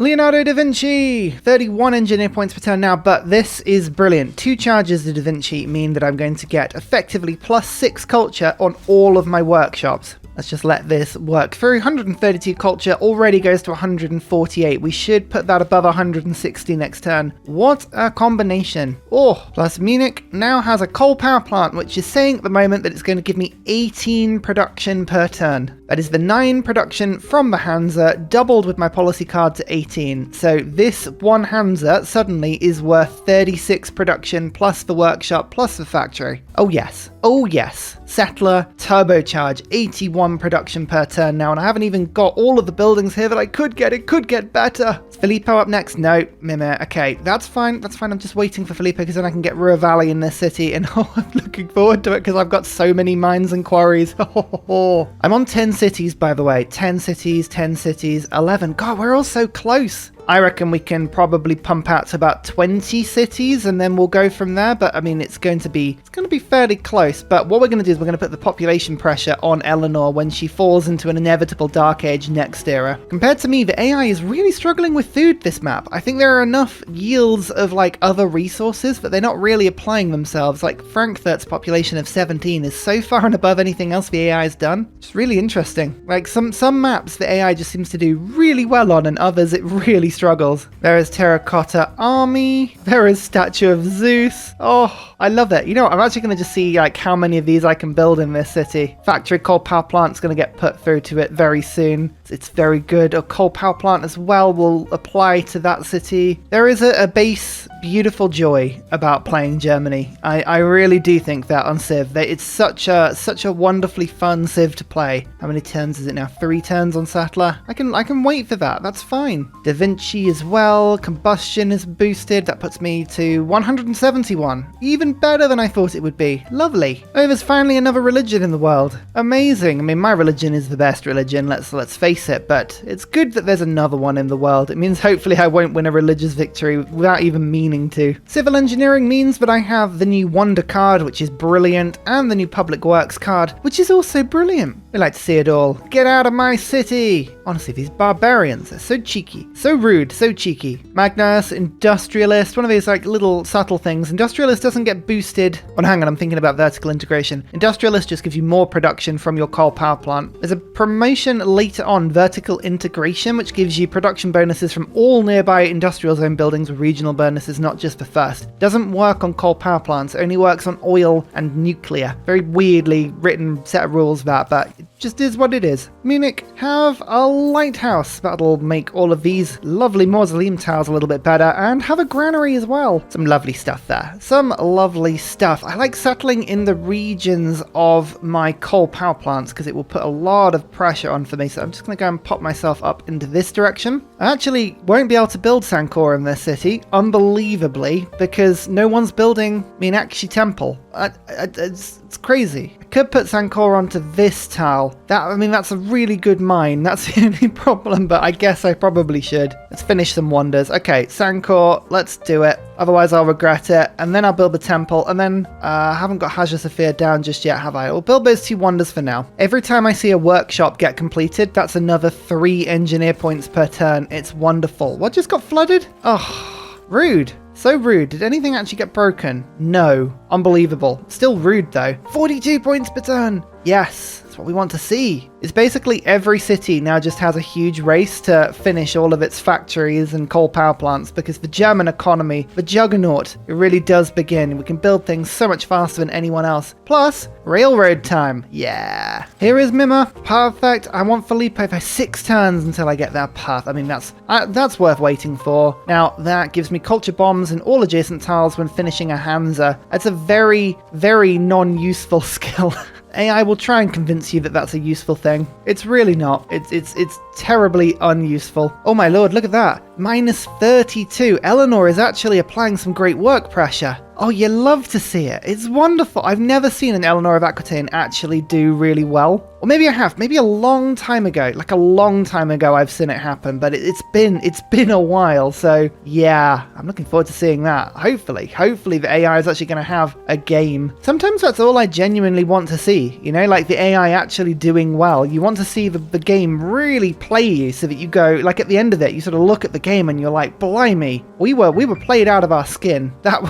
Leonardo da Vinci! 31 engineer points per turn now, but this is brilliant. 2 charges of da Vinci mean that I'm going to get effectively +6 culture on all of my workshops. Let's just let this work through. 132 culture already goes to 148. We should put that above 160 next turn. What a combination. Oh, plus Munich now has a coal power plant, which is saying at the moment that it's going to give me 18 production per turn. That is the 9 production from the Hanza, doubled with my policy card to 18. So this one Hanza suddenly is worth 36 production plus the workshop plus the factory. Oh yes. Oh yes. Settler, turbocharge, 81 production per turn now, and I haven't even got all of the buildings here that I could get. It could get better. Is Filippo up next? No, Mimir. Okay, that's fine. That's fine. I'm just waiting for Filippo because then I can get Rua Valley in this city, and oh, I'm looking forward to it because I've got so many mines and quarries. I'm on 10 cities, by the way. 10 cities, 10 cities, 11. God, we're all so close. I reckon we can probably pump out to about 20 cities and then we'll go from there. But I mean, it's going to be fairly close. But what we're going to do is we're going to put the population pressure on Eleanor when she falls into an inevitable Dark Age next era. Compared to me, the AI is really struggling with food this map. I think there are enough yields of like other resources, but they're not really applying themselves. Like Frankfurt's population of 17 is so far and above anything else the AI has done. It's really interesting. Like some maps the AI just seems to do really well on, and others it really struggles. There is Terracotta Army. There is Statue of Zeus. Oh, I love it. You know what? I'm actually going to just see like how many of these I can build in this city. Factory coal power plant's going to get put through to it very soon. It's very good. A coal power plant as well will apply to that city. There is a base beautiful joy about playing Germany. I really do think that on Civ. It's such a wonderfully fun Civ to play. How many turns is it now? 3 turns on Settler. I can wait for that. That's fine. Da Vinci as well. Combustion is boosted. That puts me to 171. Even better than I thought it would be. Lovely. Oh, there's finally another religion in the world. Amazing. I mean, my religion is the best religion. Let's face it. But it's good that there's another one in the world. It means hopefully I won't win a religious victory without even meaning to. Civil engineering means that I have the new Wonder card, which is brilliant, and the new Public Works card, which is also brilliant. We like to see it all. Get out of my city! Honestly, these barbarians are so cheeky. So rude, so cheeky. Magnus, Industrialist, one of these like little subtle things. Industrialist doesn't get boosted. Oh, hang on, I'm thinking about vertical integration. Industrialist just gives you more production from your coal power plant. There's a promotion later on, vertical integration, which gives you production bonuses from all nearby industrial zone buildings with regional bonuses, not just the first. Doesn't work on coal power plants, it only works on oil and nuclear. Very weirdly written set of rules that, but it just is what it is. Munich have a lighthouse. That'll make all of these lovely mausoleum towers a little bit better, and have a granary as well. Some lovely stuff there. Some lovely stuff. I like settling in the regions of my coal power plants because it will put a lot of pressure on for me. So I'm just going to go and pop myself up into this direction. I actually won't be able to build Sankor in this city, unbelievably, because no one's building Meenakshi Temple. It's crazy. I could put Sankor onto this tile. That's a really good mine. That's the only problem, but I guess I probably should. Let's finish some wonders. Okay, Sankor, let's do it. Otherwise I'll regret it. And then I'll build the temple. And then I haven't got Hagia Sophia down just yet, have I? I'll build those 2 wonders for now. Every time I see a workshop get completed, that's another 3 engineer points per turn. It's wonderful. What just got flooded? Oh, rude. So rude. Did anything actually get broken? No. Unbelievable. Still rude though. 42 points per turn. Yes, that's what we want to see. It's basically every city now just has a huge race to finish all of its factories and coal power plants because the German economy, the juggernaut, it really does begin. We can build things so much faster than anyone else. Plus, railroad time. Yeah. Here is Mima. Perfect. I want Filippo for 6 turns until I get that path. I mean, that's worth waiting for. Now, that gives me culture bombs in all adjacent tiles when finishing a Hanza. It's a very, very non-useful skill. AI will try and convince you that that's a useful thing. It's really not. It's terribly unuseful. Oh my lord, look at that. -32. Eleanor is actually applying some great work pressure. Oh, you love to see it. It's wonderful. I've never seen an Eleanor of Aquitaine actually do really well. Or maybe I have. Maybe a long time ago. Like a long time ago I've seen it happen. But it's been a while. So yeah, I'm looking forward to seeing that. Hopefully the AI is actually going to have a game. Sometimes that's all I genuinely want to see. You know, like the AI actually doing well. You want to see the game really play you so that you go, like at the end of it, you sort of look at the game and you're like, blimey, we were played out of our skin. That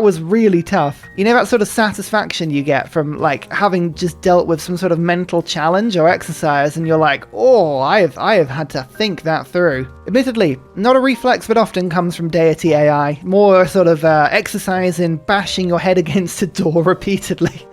was really tough. You know, that sort of satisfaction you get from like having just dealt with some sort of mental challenge or exercise, and you're like, oh, I have had to think that through. Admittedly, not a reflex that often comes from Deity AI, more a sort of exercise in bashing your head against a door repeatedly.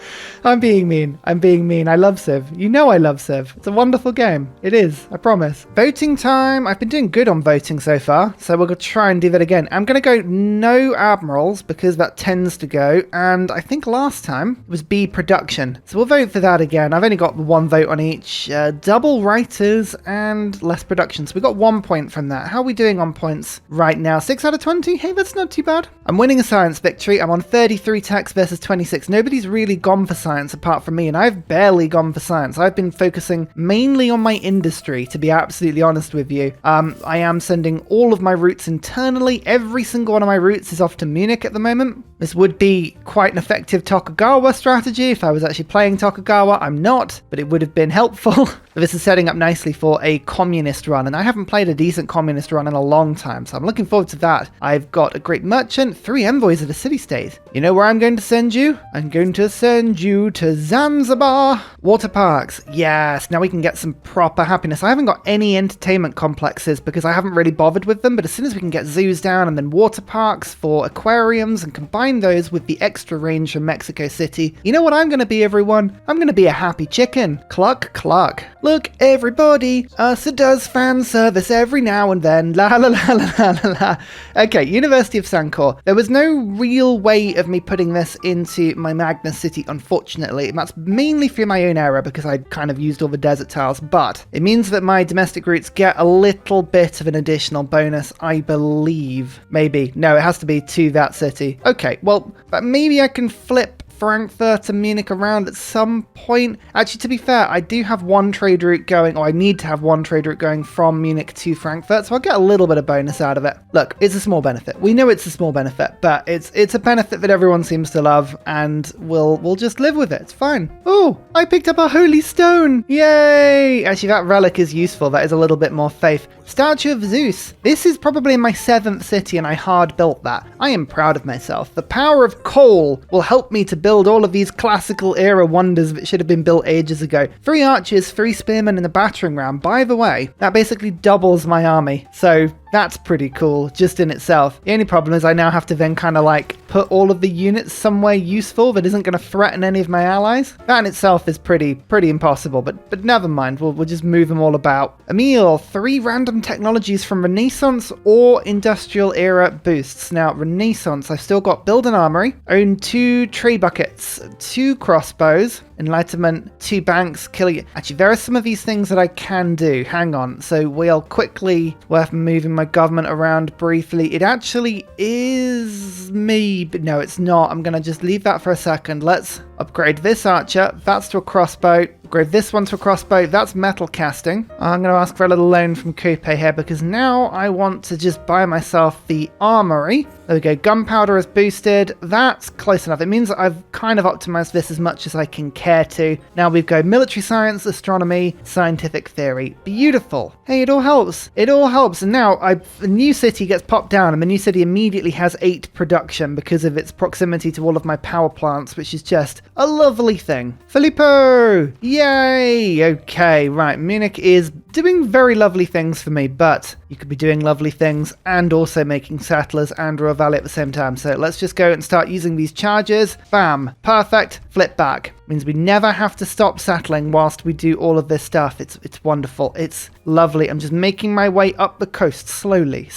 I'm being mean. I love Civ. You know I love Civ. It's a wonderful game. It is, I promise. Voting time. I've been doing good on voting so far, so we're going to try and do that again. I'm going to go no admirals because that tends to go, and I think last time it was B production. So we'll vote for that again. I've only got one vote on each. Double writers and less production. So we got 1 point from that. How are we doing on points right now? 6 out of 20? Hey, that's not too bad. I'm winning a science victory. I'm on 33 techs versus 26. Nobody's really gone for science apart from me, and I've barely gone for science. I've been focusing mainly on my industry, to be absolutely honest with you. I am sending all of my routes internally. Every single one of my routes is off to Munich at the moment. This would be quite an effective Tokugawa strategy if I was actually playing Tokugawa. I'm not, but it would have been helpful. This is setting up nicely for a communist run, and I haven't played a decent communist run in a long time, so I'm looking forward to that. I've got a great merchant, 3 envoys at a city-state. You know where I'm going to send you? I'm going to send you to Zanzibar. Water parks. Yes, now we can get some proper happiness. I haven't got any entertainment complexes because I haven't really bothered with them, but as soon as we can get zoos down and then water parks for aquariums and combine those with the extra range from Mexico City, you know what I'm going to be, everyone? I'm going to be a happy chicken. Cluck, cluck. Look, everybody, Ursa does fan service every now and then. La la la la la la la. Okay, University of Sancor. There was no real way of me putting this into my Magnus City, unfortunately. And that's mainly through my own error because I kind of used all the desert tiles, but it means that my domestic routes get a little bit of an additional bonus, I believe. Maybe. No, it has to be to that city. Okay, well, maybe I can flip Frankfurt and Munich around at some point. Actually, to be fair, I do have one trade route going, or I need to have one trade route going from Munich to Frankfurt, so I'll get a little bit of bonus out of it. Look, it's a small benefit. We know it's a small benefit, but it's a benefit that everyone seems to love, and we'll just live with it. It's fine. Oh, I picked up a holy stone. Yay! Actually, that relic is useful. That is a little bit more faith. Statue of Zeus. This is probably my 7th city, and I hard built that. I am proud of myself. The power of coal will help me to build all of these classical era wonders that should have been built ages ago. 3 archers, 3 spearmen, and a battering ram. By the way, that basically doubles my army. So that's pretty cool just in itself. The only problem is I now have to then kind of like put all of the units somewhere useful that isn't going to threaten any of my allies. That in itself is pretty impossible, but never mind. We'll just move them all about. Emil, 3 random technologies from Renaissance or Industrial Era boosts. Now, Renaissance, I've still got build an armory, own 2 trade buckets, 2 crossbows, Enlightenment, 2 banks, killing. Actually, there are some of these things that I can do. Hang on. So we'll quickly, worth moving my government around briefly. It actually is me, but no, it's not. I'm going to just leave that for a second. Let's upgrade this archer. That's to a crossbow. Upgrade this one to a crossbow. That's metal casting. I'm going to ask for a little loan from Coupe here because now I want to just buy myself the armory. There we go. Gunpowder is boosted. That's close enough. It means that I've kind of optimized this as much as I can care to. Now we've got military science, astronomy, scientific theory. Beautiful. Hey, it all helps. It all helps. And now a new city gets popped down, and the new city immediately has 8 production because of its proximity to all of my power plants, which is just a lovely thing. Filippo! Yay! Okay, right. Munich is doing very lovely things for me, but you could be doing lovely things and also making settlers and Royal Valley at the same time. So let's just go and start using these charges. Bam. Perfect. Flip back. Means we never have to stop settling whilst we do all of this stuff. It's wonderful. It's lovely. I'm just making my way up the coast slowly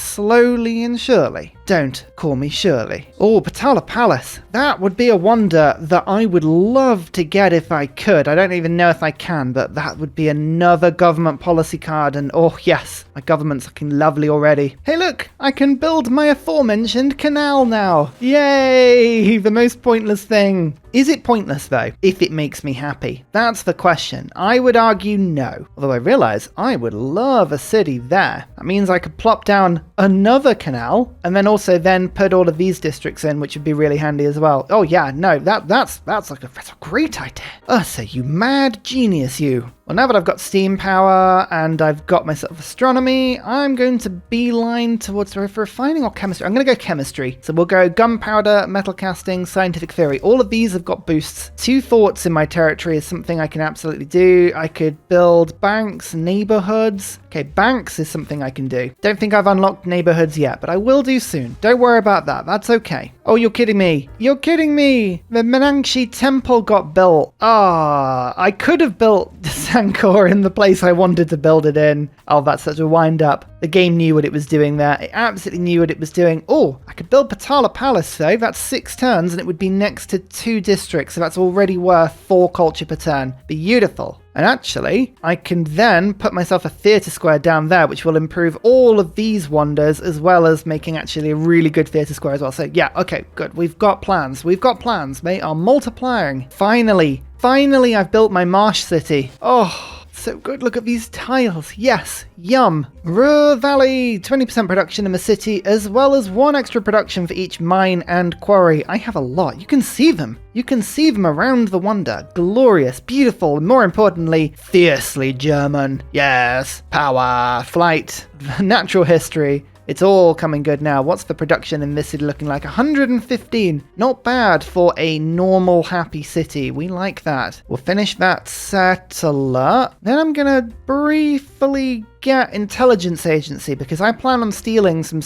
and surely. Don't call me Shirley. Oh, Patala Palace. That would be a wonder that I would love to get if I could. I don't even know if I can, but that would be another government policy card. And oh yes, my government's looking lovely already. Hey look, I can build my aforementioned canal now. Yay! The most pointless thing. Is it pointless though, if it makes me happy? That's the question. I would argue no. Although I realise I would love a city there. That means I could plop down another canal and then also then put all of these districts in, which would be really handy as well. Oh yeah, no, that's a great idea. Ursa, you mad genius, you. Well, now that I've got steam power and I've got myself astronomy, I'm going to beeline towards refining or chemistry. I'm going to go chemistry. So we'll go gunpowder, metal casting, scientific theory. All of these have got boosts. 2 forts in my territory is something I can absolutely do. I could build banks, neighborhoods. Okay, banks is something I can do. Don't think I've unlocked neighborhoods yet, but I will do soon. Don't worry about that. That's okay. Oh, you're kidding me. You're kidding me. The Menangshi Temple got built. I could have built Sankor in the place I wanted to build it in. Oh, that's such a wind up. The game knew what it was doing there. It absolutely knew what it was doing. Oh, I could build Patala Palace though. That's 6 turns and it would be next to 2 districts. So that's already worth 4 culture per turn. Beautiful. And actually, I can then put myself a theatre square down there, which will improve all of these wonders, as well as making actually a really good theatre square as well. So yeah, okay, good. We've got plans. We've got plans. They are multiplying. Finally, I've built my marsh city. Oh, so good. Look at these tiles. Yes, yum. Ruhr Valley, 20% production in the city, as well as 1 extra production for each mine and quarry. I have a lot. You can see them. You can see them around the wonder. Glorious, beautiful, and more importantly, fiercely German. Yes, power, flight, natural history. It's all coming good now. What's the production in this city looking like? 115. Not bad for a normal, happy city. We like that. We'll finish that settler. Then I'm going to briefly get intelligence agency because I plan on stealing some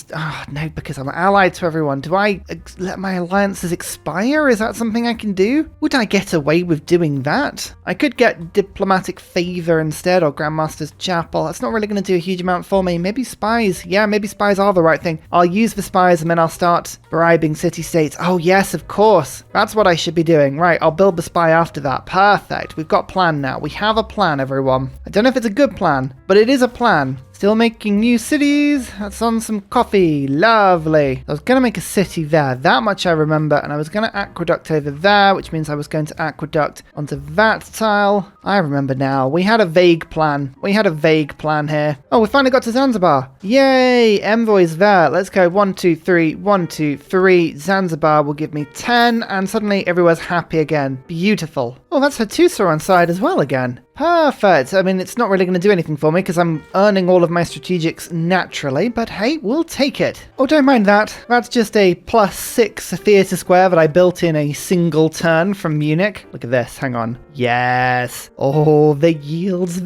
no, because I'm allied to everyone. Do I let my alliances expire? Is that something I can do? Would I get away with doing that? I could get diplomatic favor instead, or Grandmaster's Chapel. That's not really going to do a huge amount for me. Maybe spies. Yeah, maybe spies are the right thing. I'll use the spies and then I'll start bribing city-states. Oh yes, of course. That's what I should be doing. Right, I'll build the spy after that. Perfect. We've got a plan now. We have a plan, everyone. I don't know if it's a good plan, but it is a plan. Still making new cities. That's on some coffee. Lovely. I was going to make a city there. That much I remember. And I was going to aqueduct over there, which means I was going to aqueduct onto that tile. I remember now. We had a vague plan. Here. Oh, we finally got to Zanzibar. Yay. Envoys there. Let's go. 1, 2, 3. 1, 2, 3. Zanzibar will give me 10. And suddenly everywhere's happy again. Beautiful. Oh, that's Hattusa on side as well again. Perfect. I mean, it's not really going to do anything for me because I'm earning all of my strategics naturally, but hey, we'll take it. Oh, don't mind that. That's just a +6 theatre square that I built in a single turn from Munich. Look at this. Hang on. Yes. Oh, the yields.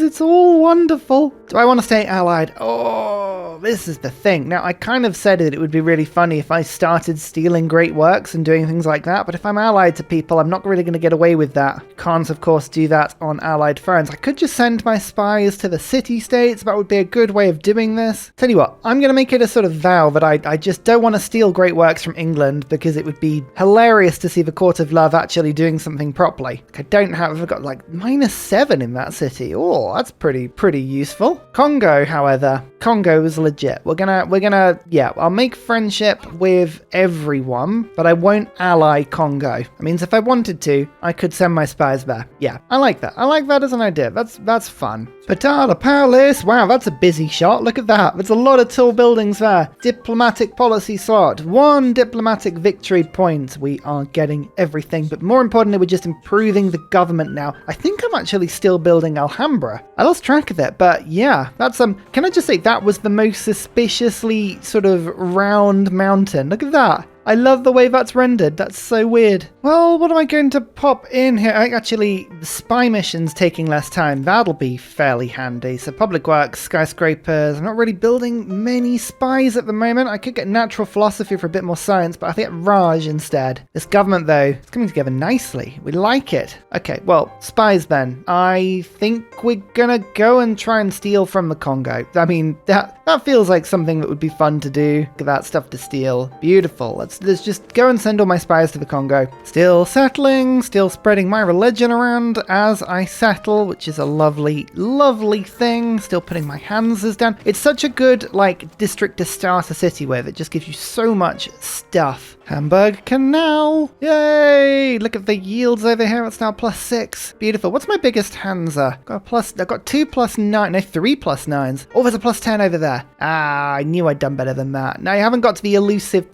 It's all wonderful. Do I want to stay allied? Oh, this is the thing. Now, I kind of said that it would be really funny if I started stealing great works and doing things like that, but if I'm allied to people, I'm not really going to get away with that. Can't, of course, do that on allied friends. I could just send my spies to the city-states. That would be a good way of doing this. Tell you what, I'm going to make it a sort of vow that I just don't want to steal great works from England because it would be hilarious to see the Court of Love actually doing something properly. I've got like -7 in that city. Oh, that's pretty useful. Congo, however, Congo is legit. We're gonna, yeah, I'll make friendship with everyone, but I won't ally Congo. That means if I wanted to, I could send my spies there. Yeah, I like that. I like that as an idea. That's fun. Patala Palace. Wow, that's a busy shot. Look at that. There's a lot of tall buildings there. Diplomatic policy slot. 1 diplomatic victory point. We are getting everything, but more importantly, we're just improving the government now. I think I'm actually still building Alhambra. I lost track of it, but yeah, that's can I just say that was the most suspiciously sort of round mountain. Look at that. I love the way that's rendered. That's so weird. Well, what am I going to pop in here? Actually, the spy mission's taking less time. That'll be fairly handy. So public works, skyscrapers. I'm not really building many spies at the moment. I could get natural philosophy for a bit more science, but I think Raj instead. This government, though, it's coming together nicely. We like it. Okay, well, spies then. I think we're gonna go and try and steal from the Congo. I mean, that feels like something that would be fun to do. Look at that stuff to steal. Beautiful. Let's let's just go and send all my spies to the Congo. Still settling, still spreading my religion around as I settle, which is a lovely, lovely thing. Still putting my Hanzas down. It's such a good, like, district to start a city with. It just gives you so much stuff. Hamburg Canal. Yay! Look at the yields over here. It's now +6. Beautiful. What's my biggest Hanza? I've got 2 +9. No, 3 +9s. Oh, there's a +10 over there. Ah, I knew I'd done better than that. Now, I haven't got to the elusive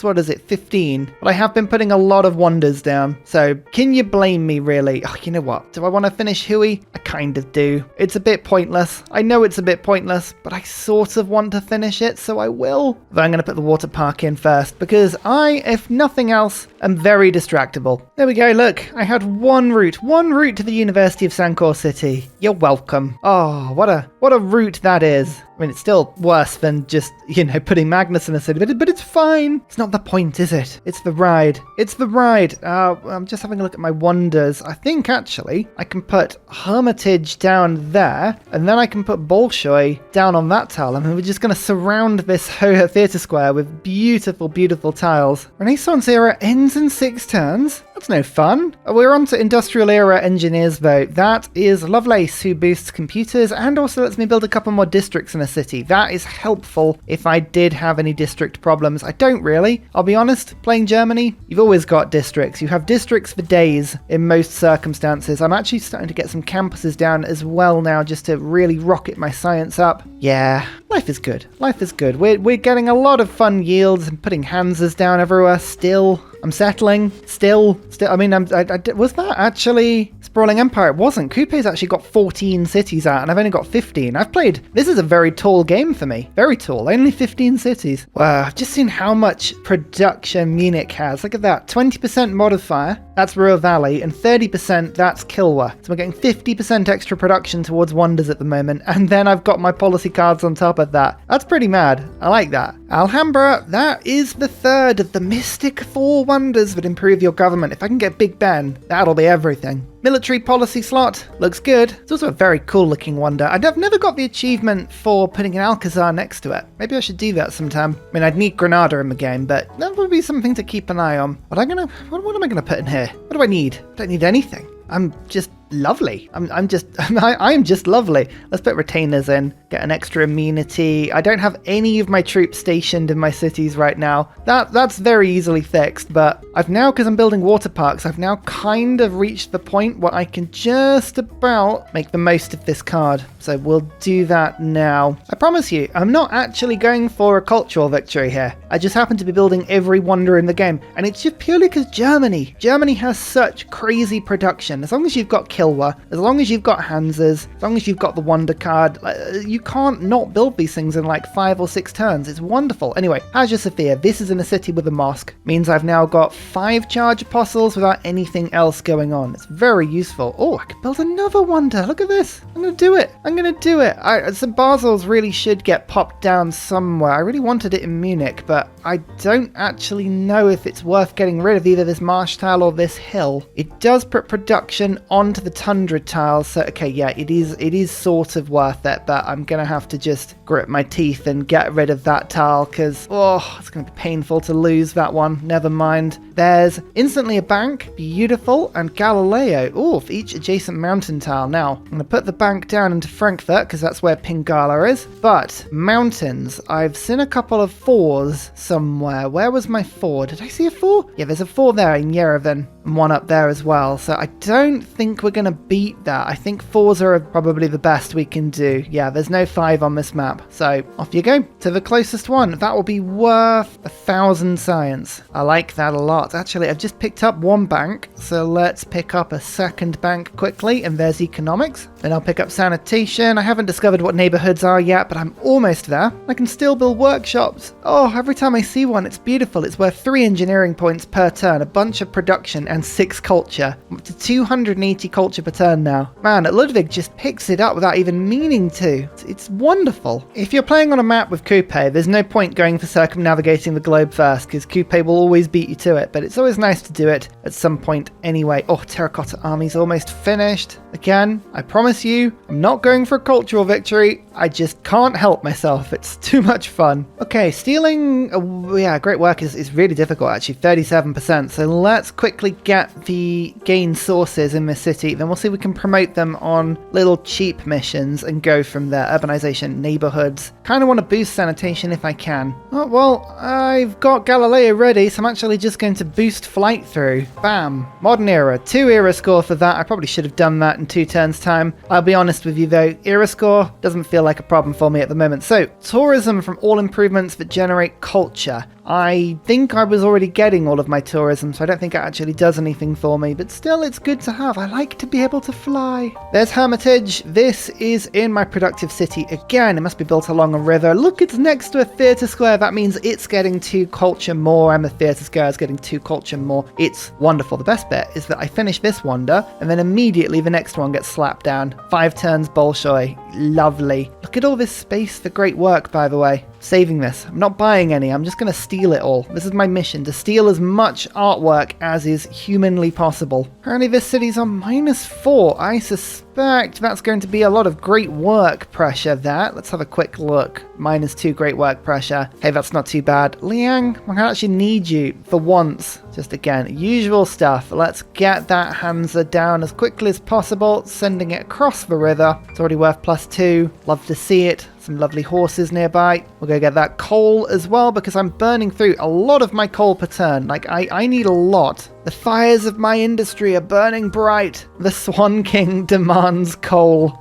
what is it, 15. But I have been putting a lot of wonders down. So, can you blame me, really? Oh, you know what? Do I want to finish Hui? I kind of do. It's a bit pointless. I know it's a bit pointless, but I sort of want to finish it, so I will. But I'm going to put the water park in first, because if nothing else, am very distractible. There we go, look. I had one route to the University of Sancor City. You're welcome. Oh, what a route that is. I mean, it's still worse than just, putting Magnus in a city, but it's fine. It's not the point, is it? It's the ride. It's the ride. I'm just having a look at my wonders. I think, actually, I can put Hermitage down there, and then I can put Bolshoi down on that tile. I mean, we're just going to surround this theatre square with beautiful, beautiful tiles. Renaissance era ends in 6 turns. That's no fun. We're on to Industrial Era Engineers, though. That is Lovelace, who boosts computers and also lets me build a couple more districts in a city. That is helpful if I did have any district problems. I don't really. I'll be honest, playing Germany, you've always got districts. You have districts for days in most circumstances. I'm actually starting to get some campuses down as well now, just to really rocket my science up. Yeah, life is good. Life is good. We're getting a lot of fun yields and putting Hanzas down everywhere still. I'm settling. Still. I mean, was that actually Sprawling Empire? It wasn't. Coupe's actually got 14 cities out, and I've only got 15. This is a very tall game for me. Very tall. Only 15 cities. Wow, I've just seen how much production Munich has. Look at that. 20% modifier. That's Ruhr Valley, and 30% that's Kilwa. So we're getting 50% extra production towards wonders at the moment, and then I've got my policy cards on top of that. That's pretty mad. I like that. Alhambra, that is the third of the mystic 4 wonders that improve your government. If I can get Big Ben, that'll be everything. Military policy slot, looks good. It's also a very cool looking wonder. I've never got the achievement for putting an Alcazar next to it. Maybe I should do that sometime. I mean, I'd need Granada in the game, but that would be something to keep an eye on. What am I gonna put in here? What do I need? I don't need anything. I'm just lovely. I'm just lovely. Let's put retainers in, get an extra immunity. I don't have any of my troops stationed in my cities right now. That's very easily fixed, but I've now, because I'm building water parks, I've now kind of reached the point where I can just about make the most of this card. So we'll do that now. I promise you, I'm not actually going for a cultural victory here. I just happen to be building every wonder in the game, and it's just purely because Germany has such crazy production. As long as you've got Kilwa, as long as you've got Hanzas, as long as you've got the wonder card, you can't not build these things in like 5 or 6 turns. It's wonderful. Anyway, Hagia Sophia, this is in a city with a mosque. Means I've now got 5 charge apostles without anything else going on. It's very useful. Oh, I could build another wonder. Look at this. I'm going to do it. St. Basil's really should get popped down somewhere. I really wanted it in Munich, but I don't actually know if it's worth getting rid of either this marsh tile or this hill. It does put production onto the tundra tiles, so okay, yeah, it is sort of worth it, but I'm gonna have to just grit my teeth and get rid of that tile, because it's gonna be painful to lose that one. Never mind. There's instantly a bank, beautiful, and Galileo, for each adjacent mountain tile. Now I'm gonna put the bank down into Frankfurt because that's where Pingala is, but mountains, I've seen a couple of 4s somewhere. Where was my 4? Did I see a 4? Yeah, there's a 4 there in Yerevan and one up there as well, so I don't think we're gonna beat that. I think 4s are probably the best we can do. Yeah, there's no 5 on this map, so off you go to the closest one. That will be worth 1,000 science. I like that a lot. Actually, I've just picked up 1 bank, so let's pick up a 2nd bank quickly, and there's economics. Then I'll pick up sanitation. I haven't discovered what neighborhoods are yet, but I'm almost there. I can still build workshops. Every time I see one, it's beautiful. It's worth 3 engineering points per turn, a bunch of production, and 6 culture. I'm up to 280 culture per turn now. Man, Ludwig just picks it up without even meaning to. It's wonderful. If you're playing on a map with Coupe, there's no point going for circumnavigating the globe first, because Coupe will always beat you to it, but it's always nice to do it at some point anyway. Oh, Terracotta Army's almost finished. Again, I promise you, I'm not going for a cultural victory. I just can't help myself. It's too much fun. Okay, stealing, yeah, great work is really difficult actually, 37%. So let's quickly get the gain sources in this city. Then we'll see if we can promote them on little cheap missions and go from there. Urbanization, neighborhoods. Kind of want to boost sanitation if I can. Oh, well, I've got Galileo ready, so I'm actually just going to boost flight through. Bam. Modern era. 2 era score for that. I probably should have done that in 2 turns time. I'll be honest with you though, era score doesn't feel like a problem for me at the moment. So, tourism from all improvements that generate culture. I think I was already getting all of my tourism, so I don't think it actually does anything for me, but still it's good to have. I like to be able to fly. There's Hermitage. This is in my productive city again. It must be built along a river. Look, it's next to a theatre square. That means it's getting 2 culture more, and the theatre square is getting 2 culture more. It's wonderful. The best bit is that I finish this wonder, and then immediately the next one gets slapped down. 5 turns Bolshoi. Lovely. Look at all this space for great work, by the way. Saving this. I'm not buying any. I'm just going to steal it all. This is my mission, to steal as much artwork as is humanly possible. Apparently this city's on -4. I suspect that's going to be a lot of great work pressure there. Let's have a quick look. -2 great work pressure. Hey, that's not too bad. Liang, I actually need you for once. Just again, usual stuff. Let's get that Hanza down as quickly as possible, sending it across the river. It's already worth +2. Love to see it. Some lovely horses nearby. We'll go get that coal as well, because I'm burning through a lot of my coal per turn. Like, I need a lot. The fires of my industry are burning bright. The Swan King demands coal.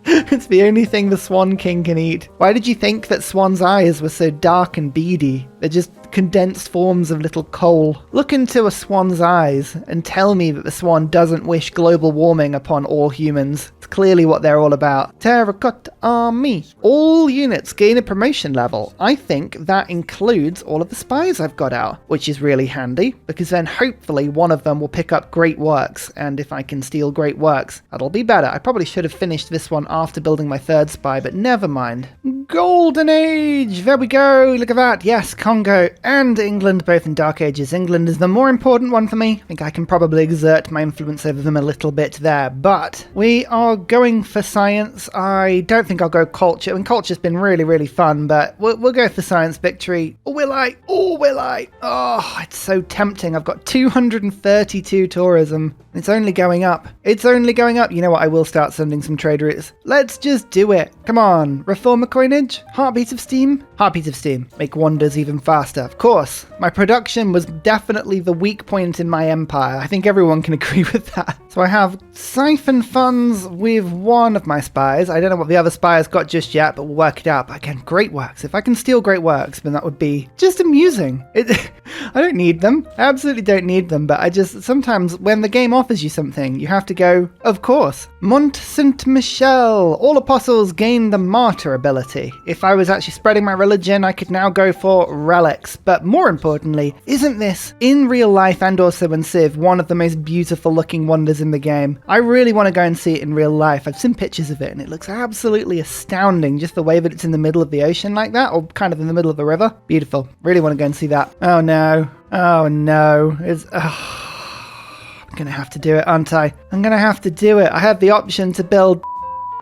It's the only thing the Swan King can eat. Why did you think that Swan's eyes were so dark and beady? They're just condensed forms of little coal. Look into a swan's eyes and tell me that the swan doesn't wish global warming upon all humans. It's clearly what they're all about. Terracotta Army. All units gain a promotion level. I think that includes all of the spies I've got out, which is really handy, because then hopefully one of them will pick up great works, and if I can steal great works, that'll be better. I probably should have finished this one after building my 3rd spy, but never mind. Golden Age! There we go! Look at that! Yes, Congo and England, both in Dark Ages. England is the more important one for me. I think I can probably exert my influence over them a little bit there, but we are going for science. I don't think I'll go culture. I mean, culture's been really, really fun, but we'll go for science victory. Or will I? Or will I? Oh, it's so tempting. I've got 232 tourism. It's only going up. It's only going up. You know what? I will start sending some trade routes. Let's just do it. Come on. Reformer coinage? Heartbeat of steam? Heartbeat of steam. Make wonders even faster. Of course. My production was definitely the weak point in my empire. I think everyone can agree with that. So I have siphon funds with one of my spies. I don't know what the other spy has got just yet, but we'll work it out. But again, great works. If I can steal great works, then that would be just amusing. I don't need them. I absolutely don't need them, but I just, sometimes when the game offers you something, you have to go, of course. Mont Saint-Michel. All apostles gain the martyr ability. If I was actually spreading my religion, I could now go for relics. But more importantly, isn't this, in real life and also in Civ, one of the most beautiful looking wonders in the game? I really want to go and see it in real life. I've seen pictures of it and it looks absolutely astounding, just the way that it's in the middle of the ocean like that, or kind of in the middle of the river. Beautiful. Really want to go and see that. Oh no. Oh no. I'm gonna have to do it, aren't I? I'm gonna have to do it. I have the option to build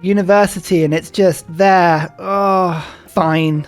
university and it's just there. Oh, fine,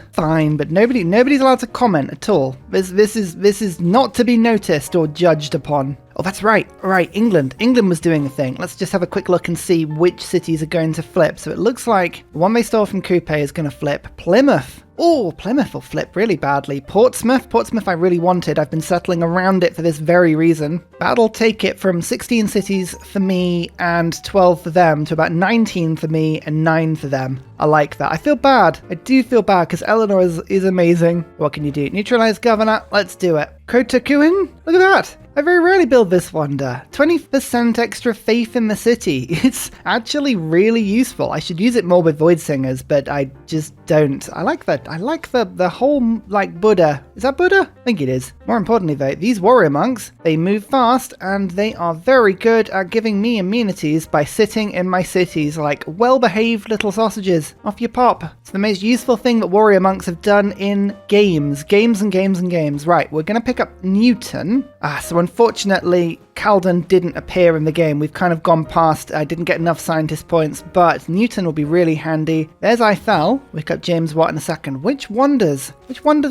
but nobody's allowed to comment at all. This is not to be noticed or judged upon. Oh, that's right. All right, England. England was doing a thing. Let's just have a quick look and see which cities are going to flip. So it looks like the one they stole from Coupe is going to flip. Plymouth. Oh, Plymouth will flip really badly. Portsmouth I really wanted. I've been settling around it for this very reason. That'll take it from 16 cities for me and 12 for them to about 19 for me and 9 for them. I like that. I feel bad. I do feel bad because Eleanor is amazing. What can you do? Neutralize governor? Let's do it. Kotakuin? Look at that. I very rarely build this wonder. 20% extra faith in the city. It's actually really useful. I should use it more with Void Singers, but I just don't. I like that. I like the whole, like, Buddha. Is that Buddha? I think it is. More importantly, though, these warrior monks, they move fast, and they are very good at giving me amenities by sitting in my cities like well-behaved little sausages. wonders. Off you pop. It's the most useful thing that warrior monks have done in games. Games and games and games. Right, we're going to pick up Newton. So unfortunately, Calden didn't appear in the game. We've kind of gone past, I didn't get enough scientist points, but Newton will be really handy. There's Eiffel. We'll pick up James Watt in a second. Which wonders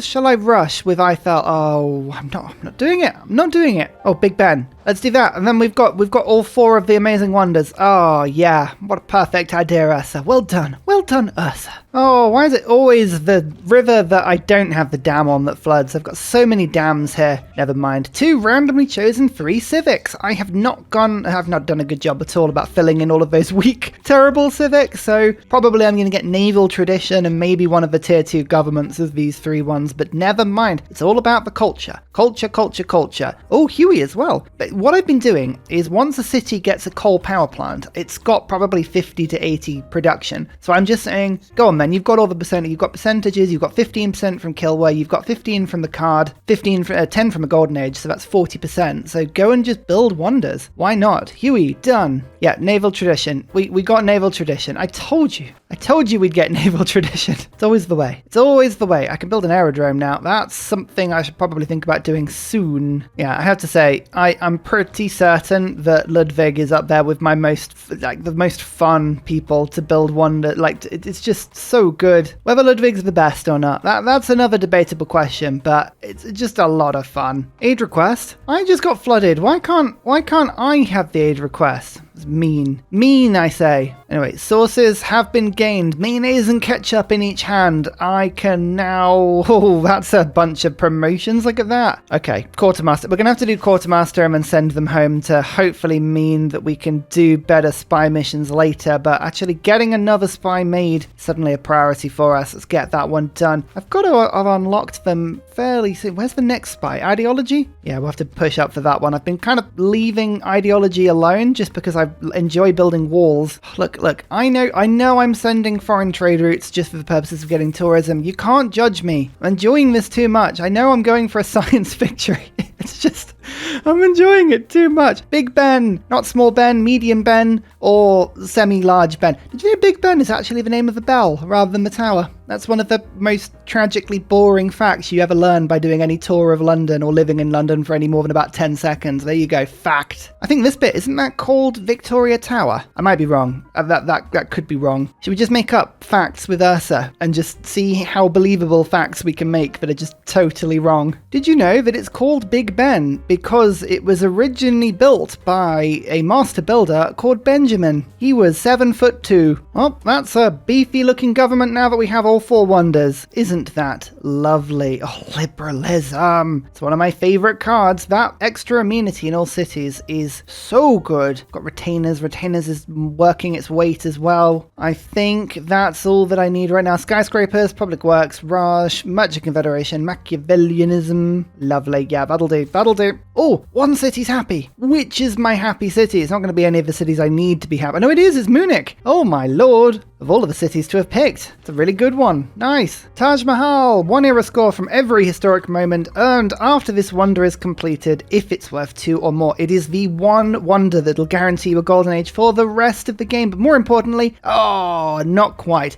shall I rush with Eiffel? Oh, I'm not doing it. I'm not doing it. Oh, Big Ben. Let's do that. And then we've got all 4 of the amazing wonders. Oh, yeah. What a perfect idea, Ursa. Well done. Well done, Ursa. Oh, why is it always the river that I don't have the dam on that floods? I've got so many dams here. Never mind. 2 randomly chosen 3 civics. I have not done a good job at all about filling in all of those weak, terrible civics. So probably I'm going to get naval tradition and maybe one of the tier 2 governments of these 3 ones. But never mind. It's all about the culture. Culture, culture, culture. Oh, Huey as well. But what I've been doing is once a city gets a coal power plant, it's got probably 50 to 80 production. So I'm just saying, go on then, you've got all the percentage, you've got percentages, you've got 15% from Kilway, you've got 15 from the card, 10 from a golden age, so that's 40%. So go and just build wonders. Why not? Huey, done. Yeah, naval tradition. We got naval tradition. I told you we'd get naval tradition. It's always the way. It's always the way. I can build an aerodrome now. That's something I should probably think about doing soon. Yeah, I have to say, I'm pretty certain that Ludwig is up there with my the most fun people to build wonder. Like, it's just so good. Whether Ludwig's the best or not, that's another debatable question, but it's just a lot of fun. Aid request? I just got flooded. Why can't I have the aid request? It's mean. Mean, I say. Anyway, sources have been gained. Mayonnaise and ketchup in each hand. I can now... Oh, that's a bunch of promotions. Look at that. Okay, quartermaster. We're going to have to do quartermaster and then send them home to hopefully mean that we can do better spy missions later. But actually getting another spy made suddenly a priority for us. Let's get that one done. I've got to have unlocked them fairly soon. Where's the next spy? Ideology? Yeah, we'll have to push up for that one. I've been kind of leaving ideology alone just because I enjoy building walls. Look, I know I'm sending foreign trade routes just for the purposes of getting tourism. You can't judge me. I'm enjoying this too much. I know I'm going for a science victory. It's just, I'm enjoying it too much. Big Ben, not small Ben, medium Ben, or semi-large Ben. Did you know Big Ben is actually the name of the bell rather than the tower? That's one of the most tragically boring facts you ever learn by doing any tour of London or living in London for any more than about 10 seconds. There you go, fact. I think this bit, isn't that called Victoria Tower? I might be wrong. That could be wrong. Should we just make up facts with Ursa and just see how believable facts we can make that are just totally wrong? Did you know that it's called Big Ben because it was originally built by a master builder called Benjamin? He was 7'2". Well, that's a beefy looking government now that we have all 4 wonders. Isn't that lovely? Oh, liberalism. It's one of my favorite cards. That extra amenity in all cities is so good. Got retainers. Retainers is working its weight as well. I think that's all that I need right now. Skyscrapers, public works, Raj, Merchant Confederation, Machiavellianism. Lovely. Yeah, that'll do. That'll do. Oh, one city's happy. Which is my happy city? It's not going to be any of the cities I need to be happy. No, it is. It's Munich. Oh, my lord. Of all of the cities to have picked. It's a really good one. Nice. Taj Mahal. 1 era score from every historic moment earned after this wonder is completed if it's worth 2 or more. It is the one wonder that'll guarantee you a golden age for the rest of the game. But more importantly, oh, not quite.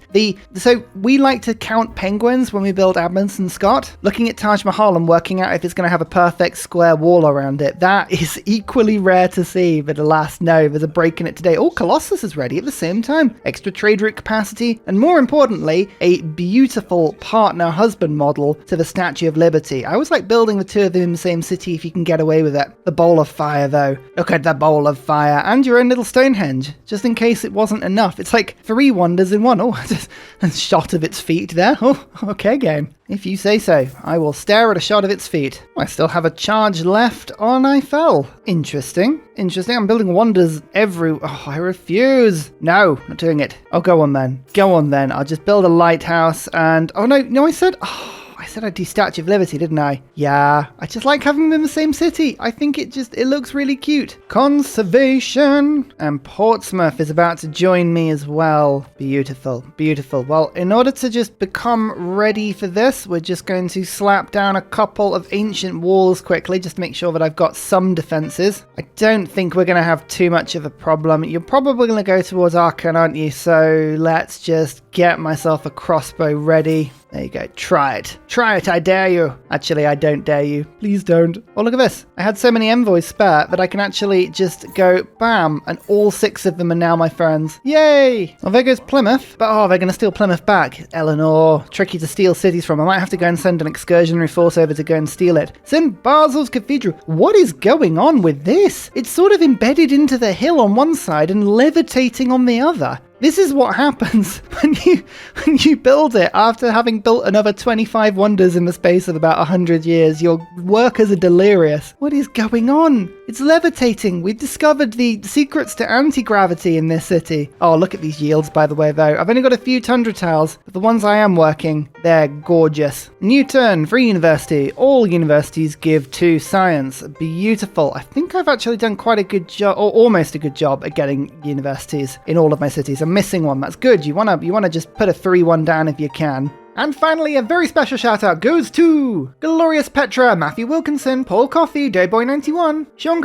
So we like to count penguins when we build Amundsen Scott. Looking at Taj Mahal and working out if it's going to have a perfect square wall around it. That is equally rare to see, but alas, no, there's a break in it today. Oh, Colossus is ready at the same time. Extra trade route capacity, and more importantly, a beautiful partner husband model to the Statue of Liberty. I always like building the 2 of them in the same city if you can get away with it. The Bowl of Fire, though. Look at the Bowl of Fire, and your own little Stonehenge, just in case it wasn't enough. It's like 3 wonders in one. Oh, just a shot of its feet there. Oh, okay, game. If you say so, I will stare at a shot of its feet. I still have a charge left on Eiffel. Interesting. I'm building wonders Oh, I refuse. No, not doing it. Oh, go on then. I'll just build a lighthouse and... Oh, no, I said... Oh, I said I'd do Statue of Liberty, didn't I? Yeah, I just like having them in the same city. I think it looks really cute. Conservation. And Portsmouth is about to join me as well. Beautiful, beautiful. Well, in order to just become ready for this, we're just going to slap down a couple of ancient walls quickly, just to make sure that I've got some defenses. I don't think we're going to have too much of a problem. You're probably going to go towards Aachen, aren't you? So let's just get myself a crossbow ready. There you go. Try it. Try it, I dare you. Actually, I don't dare you. Please don't. Oh, look at this. I had so many envoys spare that I can actually just go bam, and all 6 of them are now my friends. Yay! Well, there goes Plymouth. But oh, they're going to steal Plymouth back. Eleanor. Tricky to steal cities from. I might have to go and send an excursionary force over to go and steal it. St. Basil's Cathedral. What is going on with this? It's sort of embedded into the hill on one side and levitating on the other. This is what happens when you build it after having built another 25 wonders in the space of about 100 years. Your workers are delirious. What is going on? It's levitating. We've discovered the secrets to anti-gravity in this city. Oh, look at these yields, by the way, though. I've only got a few tundra tiles, but the ones I am working, they're gorgeous. Newton, free university. All universities give 2 science. Beautiful. I think I've actually done quite a good job, or almost a good job, at getting universities in all of my cities. I'm missing one. That's good. You wanna just put a 3-1 down if you can. And finally, a very special shout out goes to Glorious Petra, Matthew Wilkinson, Paul Coffey, Dayboy91, Sean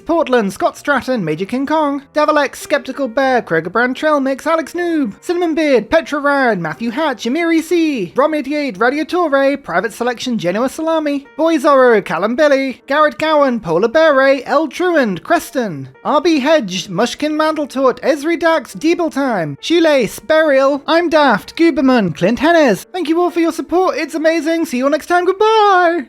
Portland, Scott Stratton, Major King Kong, Davalex, Skeptical Bear, Kroger Brand Trail Mix, Alex Noob, Cinnamon Beard, Petra Ryan, Matthew Hatch, Amiri C, Rom88, Radiatore, Private Selection, Genoa Salami, Boy Zorro, Callum Billy, Garrett Gowan, Polar Bear Ray, L. Truand, Creston, RB Hedge, Mushkin Mandeltort, Esri Dax, Deeble Time, Shoelace, Burial, I'm Daft, Guberman, Clint Hennes. Thank you all for your support. It's amazing. See you all next time. Goodbye.